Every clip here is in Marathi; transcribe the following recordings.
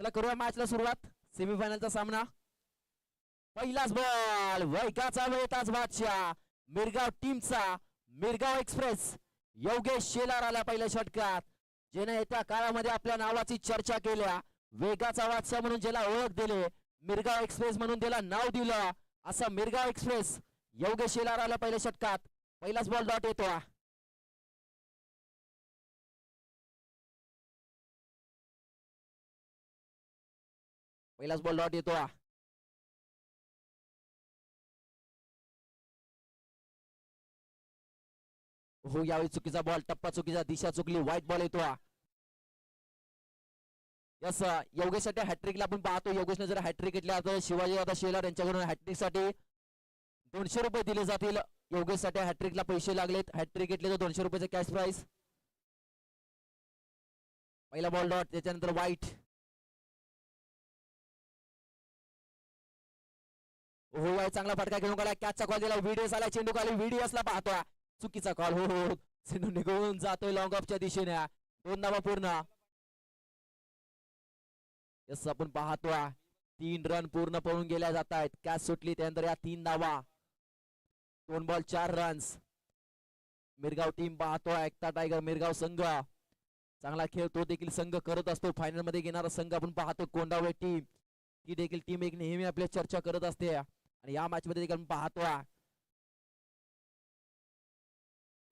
चला करूया मॅचला सुरुवात. सेमीफायनलचा सामना. पहिलाच बॉल वैकाचा वेताच बादशाह मिरगाव टीमचा. मिरगाव एक्सप्रेस योगेश शेलार आला पहिल्या षटकात, ज्याने येत्या काळामध्ये आपल्या नावाची चर्चा केल्या. वेगाचा बादशाह म्हणून ज्याला ओळख दिली, मिरगाव एक्सप्रेस म्हणून त्याला नाव दिलं, असा मिरगाव एक्सप्रेस योगेश शेलार आला पहिल्या षटकात. पहिलाच बॉल डॉट येतो. पहिलाच बॉल डॉट येतो. हो यावेळी चुकीचा बॉल, टप्पा चुकीचा, दिशा चुकली, वाईट बॉल येतो. यस योगेशसाठी हॅट्रिकला आपण पाहतो. योगेशने जर हॅट्रिक घेतला तर शिवाजी दादा शेलार यांच्याकडून हॅट्रिक साठी 200 रुपये दिले जातील. योगेशसाठी हॅट्रिकला पैसे लागलेत. हॅट्रिक घेतले तर 200 रुपयाचे कॅश प्राइस. पहिला बॉल डॉट, त्याच्यानंतर वाईट. हो वाईट चांगला फटका घेऊन गेला. कॅचचा कॉल दिला. व्हीडीएस आला, चेंडू खाली व्हीडीएसला पाहतो. चुकीचा कॉल. हो चेंडू निघून जातोय लॉंग ऑफच्या दिशेने. 2 धावा पूर्ण. यस आपण पाहतो 3 रन पूर्ण पळून गेल्या जात आहेत. कॅच सुटली त्यानंतर या 3 धावा. 2 बॉल 4 रन्स. मिरगाव टीम पाहतो. एकता टायगर मिरगाव संघ चांगला खेळ तो देखील संघ करत असतो. फायनल मध्ये घेणारा संघ आपण पाहतो कोंडावळे टीम. ती देखील टीम एक नेहमी आपल्या चर्चा करत असते आणि या मॅच मध्ये देखील आपण पाहतो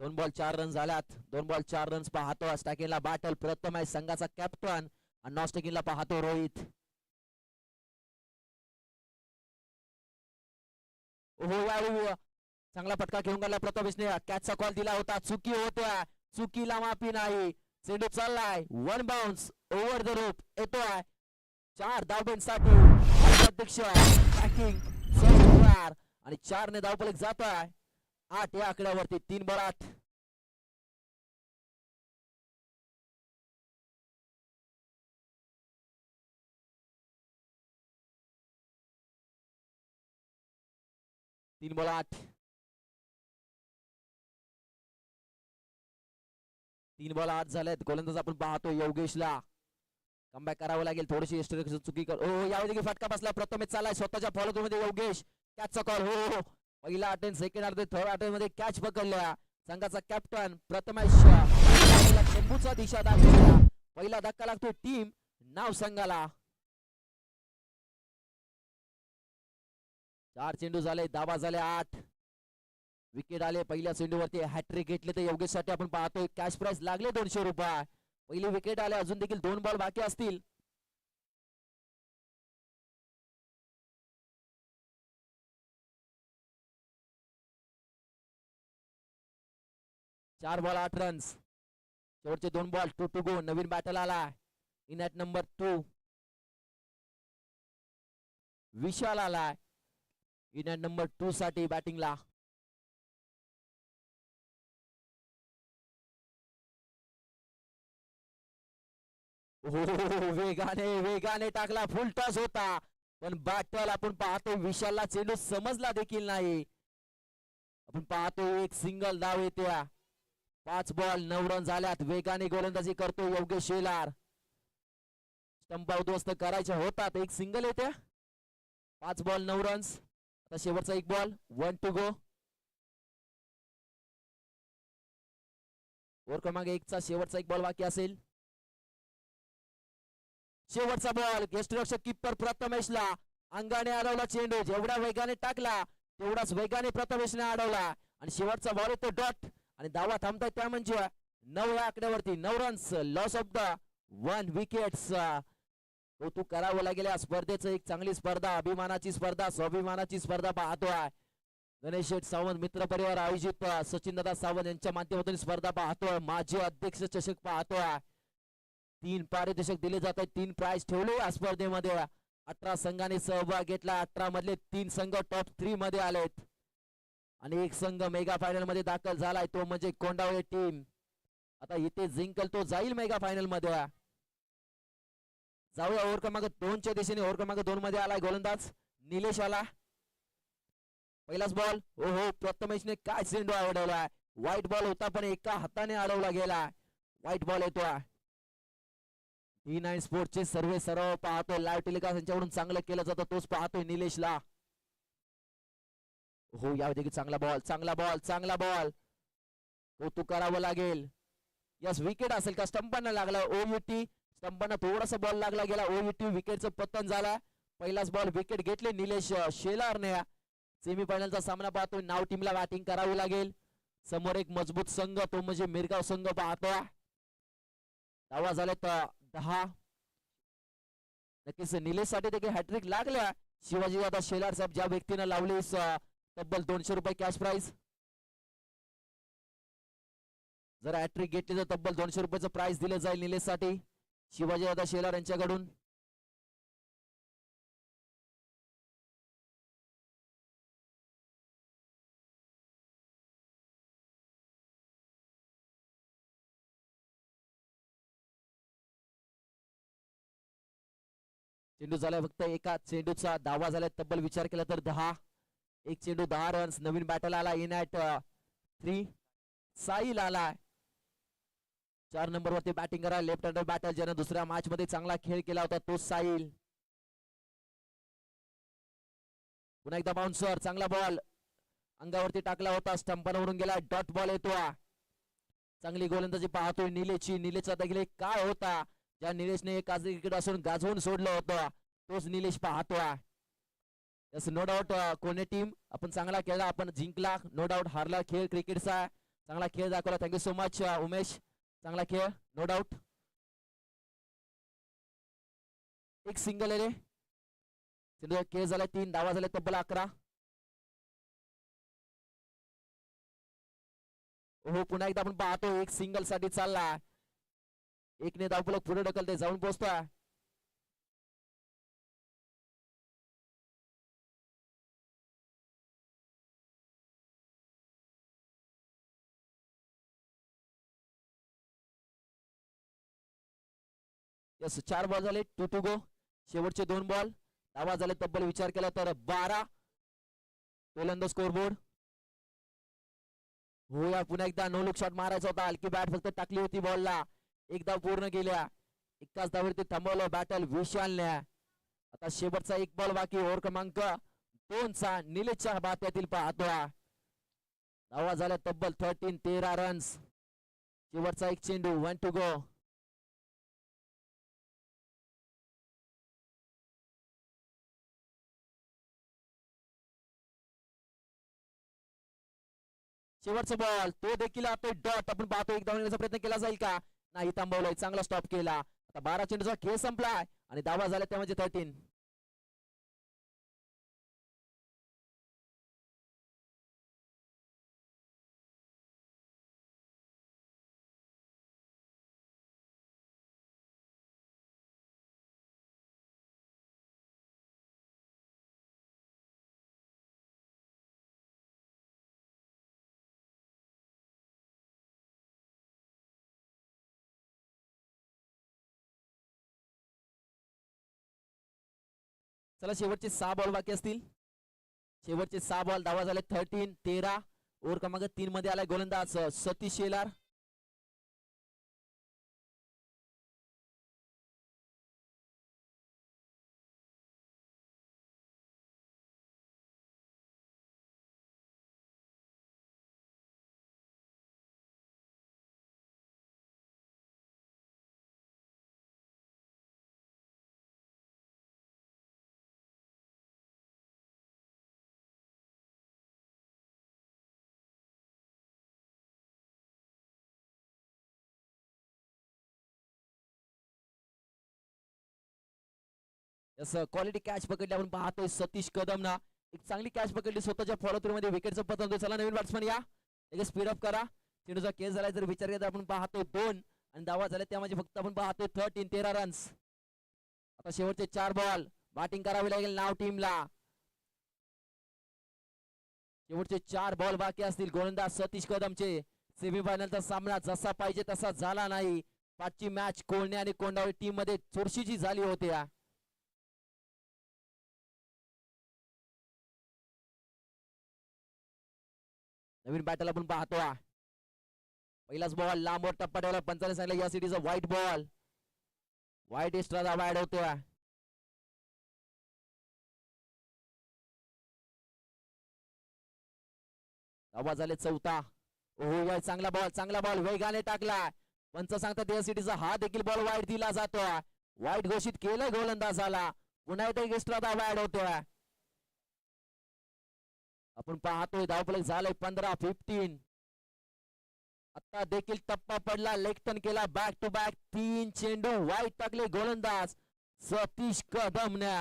2 बॉल 4 रन झाल्यात. 2 बॉल 4 रन्स पाहतो. स्टॅकिंगला बॅटल प्रथम आहे संघाचा कॅप्टन आणि नॉन स्टॅकिंगला पाहतो रोहित. हो यावेळी चांगला फटका घेऊन गेला प्रथमेशने. कॅचचा कॉल दिला होता, चुकी होत्या, चुकीला माफी नाही. चेंडू चाललाय, 1 बाउन्स ओव्हर द रूप येतोय. 4 धावपैंसाठी अध्यक्ष बॅटिंग आणि 4 ने धावफलक जात आहे 8 या आकड्यावरती. 3 बॉल 8. तीन बॉल 8. 3 बॉल 8 झालेत. गोलंदाज आपण पाहतो योगेशला कमबॅक करावं लागेल. थोडीशी चुकी कर. हो यावेळी फटका बसला. प्रथमेश चालाय स्वतःच्या फॉलो मध्ये योगेश. कॅचचा कॉल. हो पहिला attempt, second attempt, third attempt मध्ये कॅच पकडल्या. संघाचा कॅप्टन प्रथमेश चेंडूचा दिशा दाखवला. पहिला धक्का लागतो टीम नाव संघाला. 4 चेंडू झाले, धावा झाले 8. विकेट आले पहिल्या चेंडूवरती. हॅट्रिक घेतले तर योगेश साठी आपण पाहतोय कॅश प्राइस लागले 200 रुपये. पहिली विकेट आले, अजून देखील 2 बॉल बाकी असतील. चार बॉल 8 रन्स. शेवटचे 2 बॉल 2 टू गो. नवीन बॅटल आला इन ॲट नंबर 2. विशाल आलाय इन ॲट नंबर 2 साठी बॅटिंगला. वेगाने वेगाने टाकला. फुल टॉस होता पण बॅटल आपण पाहतो विशालला चेंडू समजला देखील नाही. आपण पाहतो एक सिंगल धाव येत्या. 5 बॉल 9 रन झाल्यात. वेगाने गोलंदाजी करतो योगेश शेलार. स्टंप उद्ध्वस्त करायचे होतात. एक सिंगल येत्या. 5 बॉल 9 रन्स. आता शेवटचा 1 बॉल 1 टू गो. ओव्हर क्रमांक 1 चा शेवटचा 1 बॉल बाकी असेल. शेवटचा बॉल. यष्टिरक्षक किपर प्रथमेशला अंगाने अडवला. चेंडू जेवढ्या वेगाने टाकला तेवढाच वेगाने प्रथमेशने अडवला आणि शेवटचा बॉल येतो डॉट आणि धावा थांबताय त्या म्हणजे 9 या आकड्यावरती. 9 runs. Loss of the 1 wickets. कौतुक करावं लागेल या स्पर्धेचं. एक चांगली स्पर्धा, अभिमानाची स्पर्धा, स्वाभिमानाची स्पर्धा पाहतोय. गणेश शेठ सावंत मित्र परिवार आयोजित सचिन दादा सावंत यांच्या माध्यमातून स्पर्धा पाहतोय. माजी अध्यक्ष चषक पाहतोय. 3 पारितोषिक दिले जात आहेत. 3 प्राइज ठेवले या स्पर्धेमध्ये. 18 संघांनी सहभाग घेतला. 18 मधले 3 संघ टॉप 3 मध्ये आलेत आणि एक संघ मेगा फायनल मध्ये दाखल झालाय, तो म्हणजे कोंडावळे टीम. आता इथे जिंकल तो जाईल मेगा फायनल मध्ये. जाऊया ओव्हर क्रमांक 2 च्या दिशेने. ओव्हर क्रमांक 2 मध्ये आलाय गोलंदाज निलेश आला. पहिलाच बॉल. हो प्रथमेशने काय चेंडू अडवलाय. व्हाईट बॉल होता पण एका हाताने अडवला गेला. व्हाईट बॉल येतो. V9 स्पोर्टचे सर्व सराव पाहतोय लाईव्ह टेलिकास्ट यांच्याकडून चांगलं केलं जातं तोच पाहतोय निलेशला. हो यावेळी चांगला बॉल चांगला बॉल चांगला बॉल कौतुक करावं लागेल. यस विकेट असेल का स्टंपांना लागला ओयूटी स्टंपांना थोडासा बॉल लागला गेला ओयूटी विकेटचं पतन झाला. पहिलाच बॉल विकेट घेतले निलेश शेलारने. सेमीफायनलचा सामना पाहतोय नाव टीमला बॅटिंग करावी लागेल. समोर एक मजबूत संघ तो म्हणजे मिरगाव संघ पाहतोय. धावा झाल्यात 10. नक्कीच निलेश साठी देखील हॅट्रिक लागल्या. शिवाजी दादा शेलार साहेब ज्या व्यक्तीने लावली तब्बल 200 रुपये कॅश प्राइज. जर हॅट्रिक घेतली तर तब्बल 200 रुपयाचं प्राइज दिलं जाईल निलेश साठी शिवाजी दादा शेलार यांच्याकडून. चेंडू झालाय फक्त एका चेंडूचा धावा झालाय तब्बल विचार केला तर 10. एक चेंडू 10 रन्स. नवीन बॅटल आला इन ॲट 3 साईल आलाय 4 नंबर वरती बॅटिंग करा. लेफ्ट हँडर बॅटर ज्याने दुसऱ्या मॅच मध्ये चांगला खेळ केला होता तो साईल. पुन्हा एकदा बाउन्सर चांगला बॉल अंगावरती टाकला होता स्टंपावरून गेला डॉट बॉल येतो. चांगली गोलंदाजी पाहतोय निलेशची. निलेशचा देखील काय होता ज्या निलेशने एक क्रिकेट असून गाजवून सोडलं होतं तोच निलेश पाहतोय. यस नो डाऊट कोणी टीम आपण चांगला खेळला आपण जिंकला नो डाऊट हारला खेळ क्रिकेटचा चांगला खेळ दाखवला. थँक्यू सो मच उमेश चांगला खेळ नो डाऊट. एक सिंगल आहे रे खेळ झाला 3 धावा झाले तब्बल 11. हो पुन्हा एकदा आपण पाहतो एक सिंगल साठी चालला एकने धावफलक पुढे ढकलते जाऊन पोहोचतोय. यस 4 बॉल झाले 2 टू गो. शेवटचे 2 बॉल धावा झाले तब्बल विचार केला तर 12. गोलंदाज स्कोरबोर्ड. हो या पुन्हा एकदा नो लुक शॉट मारायचा होता हलकी बॅट फक्त टाकली होती बॉलला. एक धाव पूर्ण केल्या एकाच धावेवरती थांबवलं बॅटल विशालने. आता शेवटचा एक बॉल बाकी ओव्हर क्रमांक 2 चा निलेशच्या बात्यातील पाहतोय. धावा झाल्या तब्बल 13 रन्स. शेवटचा एक चेंडू 1 टू गो. शेवटचा बॉल तो देखील आता डॉट आपण पाहतो एक धावण्याचा प्रयत्न केला जाईल का नाही थांबवलाय चांगला स्टॉप केला. आता 12 चेंडूचा खेळ संपलाय आणि धावा झाल्या त्या म्हणजे 13. चला शेवटचे 6 बॉल बाकी असतील. शेवटचे 6 बॉल धावा झाले 13. ओव्हर क्रमांक 3 मध्ये आलाय गोलंदाज सतीश शेलार. क्वालिटी कॅच पकडली आपण पाहतोय सतीश कदम ना एक चांगली कॅच पकडली स्वतःच्या फॉलो थ्रू मध्ये विकेटचं पतन. चला नवीन बॅट्समन या एक स्पीड अप करा. चेंडूचा केस झाला जर विचार केला आपण पाहतोय 2 आणि धावा झाल्या त्या म्हणजे फक्त आपण पाहतोय 13 रन्स. आता शेवटचे 4 बॉल बॅटिंग करावी लागेल नाव टीमला. शेवटचे 4 बॉल बाकी असतील गोलंदाज सतीश कदमचे. सेमीफायनलचा सामना जसा पाहिजे तसा झाला नाही. 5ची मॅच कोळणे आणि कोंडावळी टीम मध्ये चुरशीची झाली होती. नवीन बॅटल आपण पाहतो. पहिलाच बॉल लांबवर टप्पा ठेवला पंचाने सांगितलं या सिटीचा व्हाईट बॉल. वाईट एक्स्ट्रा धावा ऍड होतोय. धावा झाले 14. ओह चांगला बॉल वेगाने टाकला. पंच सांगतात एस सिटीचा हा देखील बॉल वाईट दिला जातोय. वाईट घोषित केलं गोलंदाजाला. पुन्हा एकदा एक्स्ट्रा धावा ऍड होतोय. आपण पाहतोय धावफलक झालंय 15-15. आता देखील टप्पा पडला. लेगटन केला बॅक टू बॅक 3 चेंडू वाईट टाकले गोलंदाज सतीश कदमने.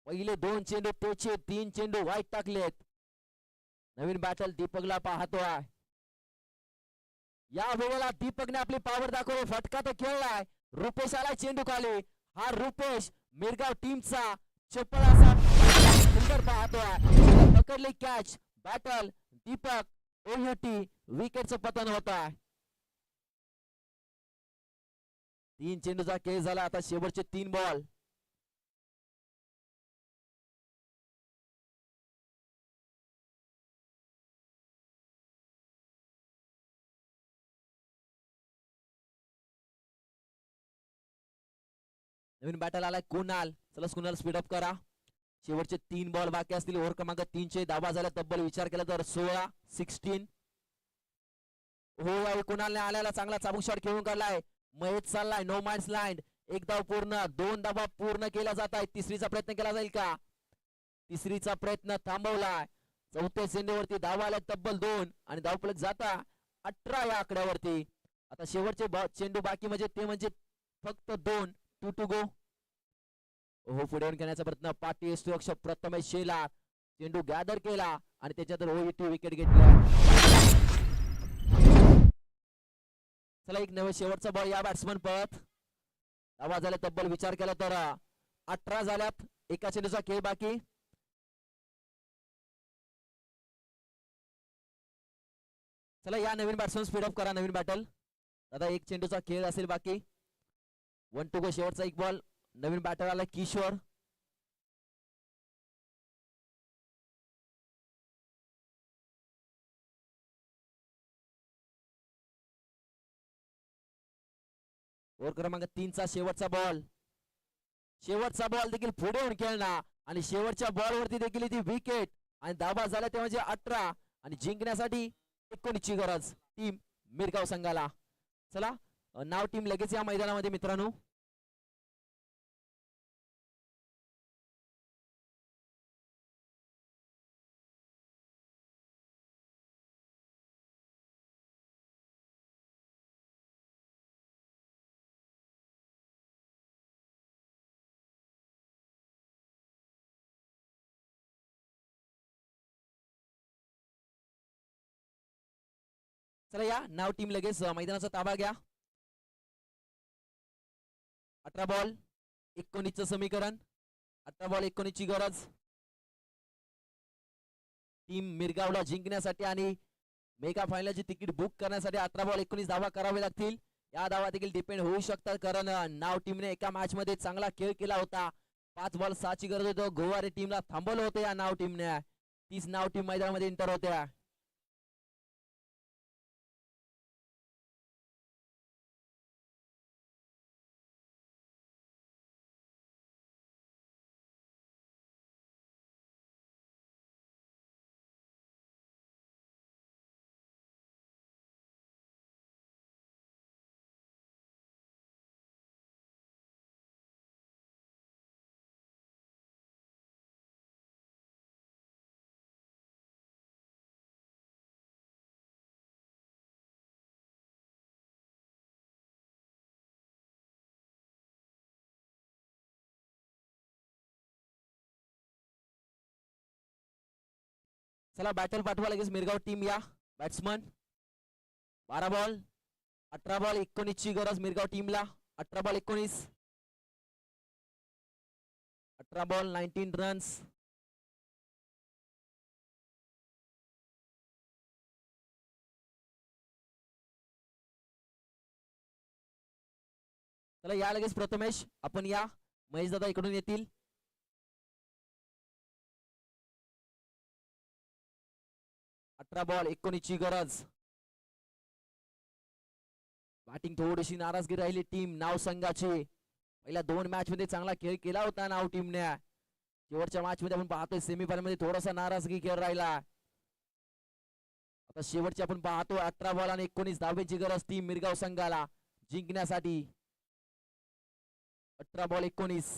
पहिले 2 चेंडू त्याचे 3 चेंडू वाईट टाकलेत. नवीन बॅटल दीपकला पाहतोय. या वेळेला दीपकने आपली पॉवर दाखवली. फटका तर खेळलाय. रुपेश आलाय चेंडू खाली. हा रुपेश मिरगाव टीमचा चप्पल असा सुंदर पाहतोय. पकडली कॅच. बॅटल दीपक ओयूटी विकेटचं पतन होत आहे. 3 चेंडूचा खेळ झाला. आता शेवटचे 3 बॉल. नवीन बॅटल आलाय कुणाल. चला कुणाल स्पीड अप करा. शेवटचे 3 बॉल बाकी असतील. ओव्हर क्रमांक 3 चे धावा झाल्या तब्बल विचार केला तर 16-16. हो कुणालने आल्याला चांगला चाबूक शॉट खेळून काढलाय. महेश चाललाय नो माइंड्स लाईन. 1 धाव पूर्ण. 2 धावा पूर्ण केला जात आहे. तिसरीचा प्रयत्न केला जाईल का? तिसरीचा प्रयत्न थांबवलाय. चौथ्या चेंडूवरती धावा आल्या तब्बल 2 आणि धावफलक जाता 18 या आकड्यावरती. आता शेवटचे चेंडू बाकी म्हणजे फक्त 2. 2 टू गो. हो पुढे करण्याचा प्रयत्न. पाटी यष्टीरक्षक प्रथमेश शेलार चेंडू गॅदर केला आणि त्याच्यात ओयूटी विकेट घेतली. चला एक नवे शेवटचा बॉल या बॅट्समन पळत. धावा झाल्या तब्बल विचार केला तर 18 झाल्यात. एका चेंडूचा खेळ बाकी. चला या नवीन बॅट्समन स्पीड अप करा. नवीन बॅटल आता एक चेंडूचा खेळ असेल बाकी. 1 टू गो. शेवटचा 1 बॉल. नवीन बॅटर आला किशोर. ओव्हर क्रमांक 3 चा शेवटचा बॉल. शेवटचा बॉल देखील पुढे होऊन खेळणार आणि शेवटच्या बॉल वरती देखील ती विकेट आणि धावा झाल्या ते म्हणजे 18 आणि जिंकण्यासाठी 19 ची गरज टीम मिरगाव संघाला. चला नाव टीम लगेच या मैदानामध्ये मित्रांनो. चला या नाव टीम लगेच मैदानाचा ताबा घ्या. 18 बॉल 19 चं समीकरण. 18 बॉल 19 ची गरज टीम मिरगावला जिंकण्यासाठी आणि मेगा फायनलची तिकीट बुक करण्यासाठी. 18 बॉल 19 धावा करावे लागतील. या धावा देखील डिपेंड होऊ शकतात कारण नाव टीमने एका मॅच मध्ये चांगला खेळ केला होता. 5 बॉल 6 ची गरज होती. गोवारी टीमला थांबवलं होतं या नाव टीमने. 30 नाव टीम मैदानामध्ये एंटर होत्या. चला बॅटल पाठवा लगेच मिरगाव टीम या. बॅट्समन 12 बॉल 18 बॉल 19 ची गरज मिरगाव टीमला. 18 बॉल 19. 18 ball 19 runs. चला या लगेच प्रथमेश आपण या. महेश दादा इकडून येतील. 18 बॉल 19 ची गरज. बॅटिंग थोडीशी नाराजगी राहिली टीम नाव संघाची. पहिल्या 2 मॅच मध्ये चांगला खेळ केला होता नाव टीमने. शेवटच्या मॅच मध्ये आपण पाहतोय सेमीफायनल मध्ये थोडासा नाराजगी खेळ राहिला. आता शेवटची आपण पाहतोय 18 बॉल आणि 19 धावेची गरज टीम मिरगाव संघाला जिंकण्यासाठी. 18 बॉल 19.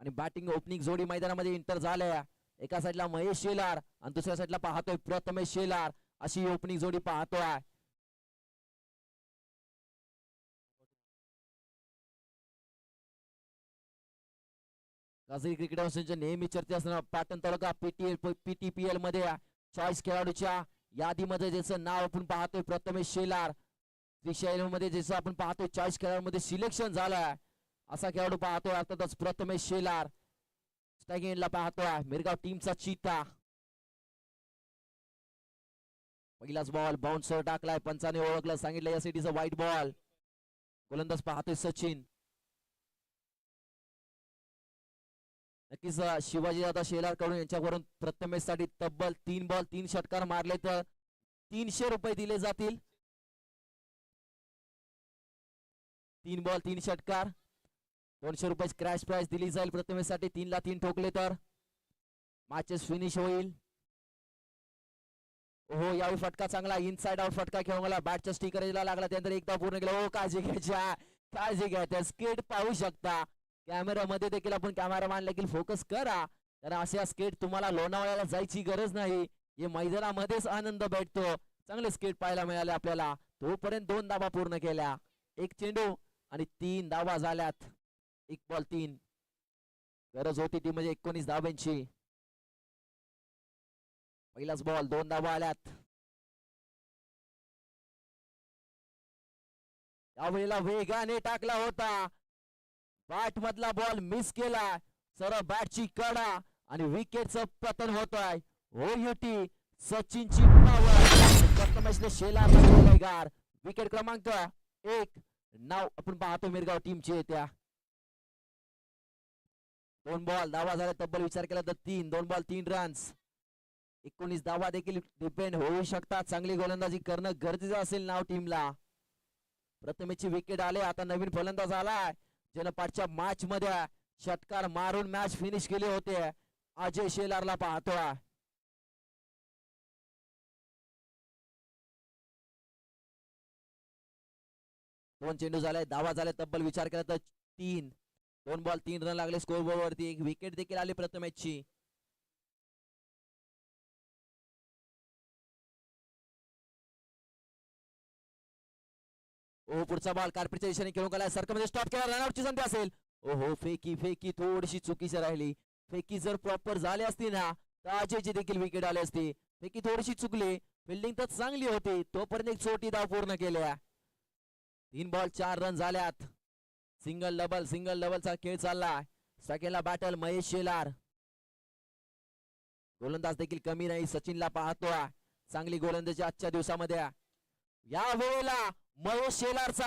आणि बॅटिंग ओपनिंग जोडी मैदानामध्ये इंटर झाल्या. एका साईडला महेश शेलार आणि दुसऱ्या साईडला पाहतोय प्रथमेश शेलार, अशी ओपनिंग जोडी पाहतोय. गाजरी क्रिकेट असोसिएशनच्या नेहमी चर्चा असणारा पाटण तालुका पीटीपीएल मध्ये चॉईस खेळाडूच्या यादीमध्ये ज्याचं नाव आपण पाहतोय प्रथमेश शेलार. त्रिशैल मध्ये ज्याचं आपण पाहतोय चॉईस खेळाडूमध्ये सिलेक्शन झालंय असा खेळाडू पाहतोय अर्थातच प्रथमेश शेलार. स्ट्रायकिंग ला पाहतोय मिरगाव टीमचा चीता. पहिलाच बॉल बाउन्सर टाकलाय, पंचाने ओळखलं, सांगितलं या सिटीचा व्हाईट बॉल. गोलंदाज पाहतोय सचिन. नक्कीच शिवाजी दादा शेलार कडून यांच्याकडून प्रथमेश साठी तब्बल 3 बॉल 3 षटकार मारले तर 300 रुपये दिले जातील. 3 बॉल 3 षटकार 200 रुपये क्रॅश प्राइस दिली जाईल प्रथमेश साठी. 3 ला 3 ठोकले तर मॅचेस फिनिश होईल. हो यावेळी फटका चांगला इनसाइड आउट फटका खेळून गेला. बॅटच्या स्टिकर लागला त्यानंतर एकदा पूर्ण केला. हो काळजी घ्यायच्या, काळजी घ्यायच्या. स्केट पाहू शकता कॅमेरामध्ये देखील, आपण कॅमेरामॅन देखील फोकस करा, कारण अशा स्केट तुम्हाला लोणावळ्याला जायची गरज नाही. हे मैदानामध्येच आनंद भेटतो. चांगले स्केट पाहायला मिळाले आपल्याला. तोपर्यंत 2 धावा पूर्ण केल्या. 1 चेंडू आणि 3 धावा झाल्यात. 1 बॉल 3 गरज होती ती म्हणजे 19 धावांची. पहिलाच बॉल 2 धावा आल्यात. यावेळेला वेगाने टाकला होता, बॅट मधला बॉल मिस केला. सरळ बॅटची कडा आणि विकेटचं पतन होत आहे. हो युटी सचिनची पावर प्रथमेशने शेलार. विकेट क्रमांक 1 नाव आपण पाहतो मिरगाव टीमची येत्या. 2 बॉल धावा झाल्या तब्बल विचार केला तर 3. 2 बॉल 3 रन्स. 19 धावा देखील डिपेंड होऊ शकतात. चांगली गोलंदाजी करणं गरजेचं असेल नाव टीमला. प्रथमेशची विकेट आले. आता नवीन फलंदाज आलाय ज्यानं पाठच्या मॅच मध्ये षटकार मारून मॅच फिनिश केले होते. अजय शेलारला पाहतोय. दोन चेंडू झाले, धावा झाले तब्बल विचार केला तर 3. 2 बॉल 3 रन लागले स्कोर बोर्ड वरती. 1 विकेट देखील आली प्रथमेशची. ओ पुढचा बॉल कार्पेटच्या दिशेने खेळून गेला. सर्कलमध्ये स्टॉप केला. रनआउटची संधी असेल. ओहो फेकी थोडीशी चुकीची राहिली. फेकी जर प्रॉपर झाली असती ना तर अजयची देखील विकेट आली असती. फेकी थोडीशी चुकली. फिल्डिंग तर चांगली होती. तोपर्यंत एक छोटी धाव पूर्ण केल्या. 3 बॉल 4 रन झाल्यात. सिंगल डबलचा खेळ चालला. सेकंडला बॅटल महेश शेलार. गोलंदाज देखील कमी नाही. सचिनला पाहतोय. चांगली गोलंदाजी आजच्या दिवसामध्ये. या वेळेला महेश शेलारचा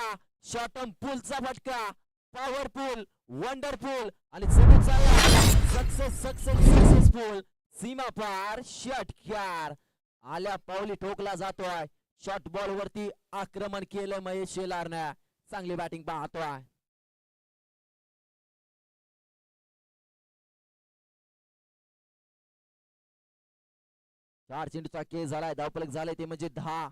शॉर्टम पुलचा फटका. पॉवरफुल, वंडरफुल आणि सक्सेसफुल सीमा पार षटकार. आल्या पावली ठोकला जातोय. शॉर्ट बॉल वरती आक्रमण केलं महेश शेलारने. चांगली बॅटिंग पाहतोय. चार चेंडूचा केस झालाय. धावफलक झालाय ते म्हणजे 10.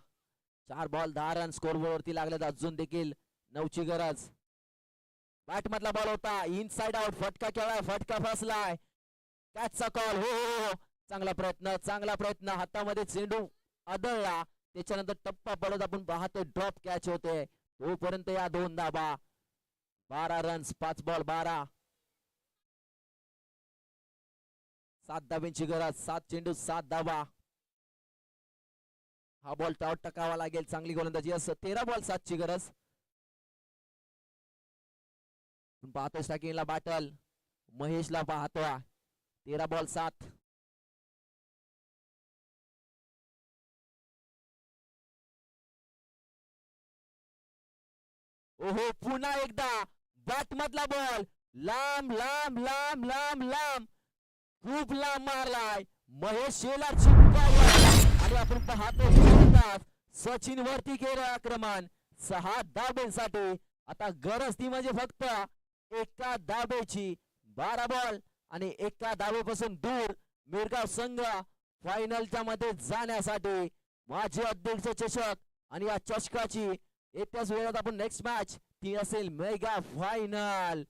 4 बॉल 10 रन स्कोर वरती लागले. अजून देखील 9ची गरज. बॅट मधला बॉल होता इनसाइड आउट. फटका केलाय. फटका फसलाय. कॅचचा कॉल. हो चांगला प्रयत्न. हातामध्ये चेंडू आदळला. त्याच्यानंतर टप्पा पडत आपण पाहतो ड्रॉप कॅच होते. तोपर्यंत या 2 धाबा. 12 रन्स 5 बॉल 12. 7 धाब्यांची गरज. 7 चेंडू 7 धाबा. हा बॉल टाकावा लागेल. चांगली गोलंदाजी. 13 बॉल 7ची गरज. पाहतोय सेकंडला बॅटल महेशला पाहतोय. 13 बॉल 7. ओहो पुन्हा एकदा बॅट मधला बॉल लांब खूप लांब मारलाय महेश शेलारची पावर. आणि आपण पाहतो सचिन वरती केलं आक्रमण. 6 धाब्यांसाठी. आता गरज ती म्हणजे फक्त एका धाब्याची. 12 बॉल आणि एका धाब्यापासून दूर मिरगाव संघ फायनलच्या मध्ये जाण्यासाठी. माजी अध्यक्ष चषक आणि या चषकाची येत्याच वेळात आपण नेक्स्ट मॅच ती असेल मेगा फायनल.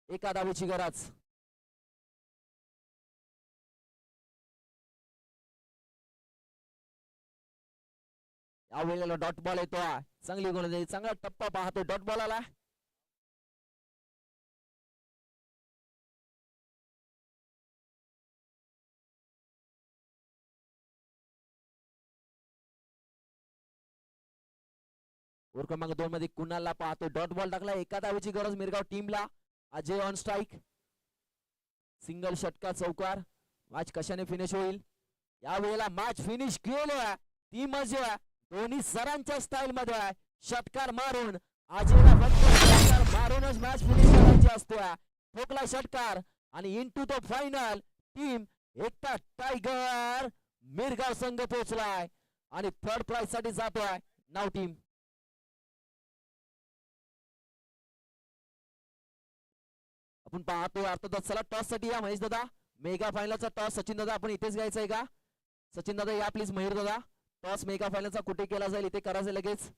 एका धाब्याची गरज. या वेळेला डॉट बॉल येतो. चांगली गोलंदाजी, चांगला टप्पा पाहतो डॉट बॉल आला. ओव्हर क्रमांक 2 मध्ये कुणाला पाहतो. डॉट बॉल टाकला. एका धावेची गरज मिरगाव टीमला. Ajay on strike. सिंगल षटकार चौकार. मॅच कशाने फिनिश होईल. या वेळेला मॅच फिनिश केलं ती मजा दोन्ही सरांच्या स्टाईल मध्ये. षटकार मारून अजयला फक्त षटकार मारूनच मॅच फिनिश करायची असते. ठोकला षटकार आणि इनटू द फायनल. टीम एकटा टायगर मिरगाव संघ पोहोचलाय आणि थर्ड प्राइज साठी जातोय नाव टीम. आपण पाहतोय अर्थातच. चला टॉस साठी या महेश दादा. मेगा फायनलचा टॉस सचिन दादा आपण इथेच घ्यायचा आहे का. सचिन दादा या प्लीज. मयूर दादा टॉस मेगा फायनलचा कुठे केला जाईल इथे करायचं लगेच.